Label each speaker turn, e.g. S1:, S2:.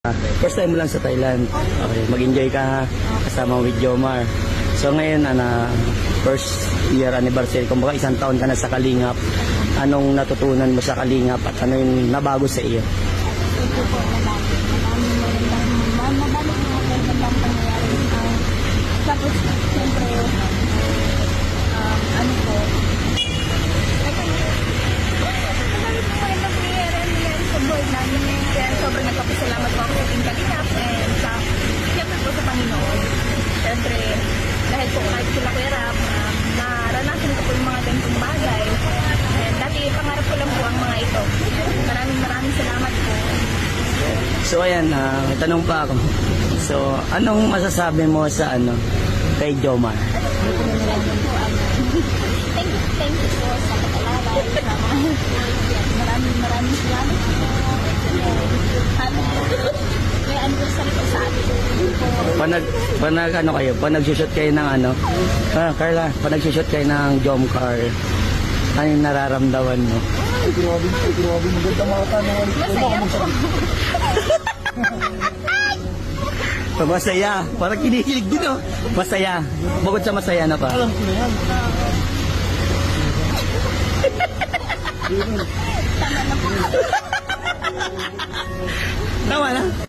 S1: First time mo lang sa Thailand. Okay, mag-enjoy ka kasama with Jomar. So ngayon, first year anniversary, kumbaga isang taon ka na sa Kalingap. Anong natutunan mo sa Kalingap at ano yung nabago sa iyo?
S2: Ito po, madami mga magandang pangyayari. Tapos, siyempre, ano po, madami po magandang pangyayari sa board namin. Kaya sobrang nagpapasalamat po ako sa Team Kalingap and siyempre po sa Panginoon. Siyempre, dahil po kahit sila Kuya Ram, naranasan ko po yung mga ganitong bagay. And dati, pangarap ko lang po ang mga ito. Maraming salamat po.
S1: So ayan, may tanong pa ako. So, anong masasabi mo sa kay Jomar?
S2: Thank you po sa pag-alala, sa mga maraming salamat po. May anniversary po sa atin.
S1: Pag nagsushoot kayo ng Carla, pag nagsushoot kayo ng Jomcar, ano yung nararamdaman mo?
S3: Ay, grabe, maganda mga tanong.
S2: Masaya po.
S1: Masaya, parang kinikilig din Masaya, bukod sa masaya na pa.
S3: Alam ko na yan.
S2: Tama na po.
S1: Tama na?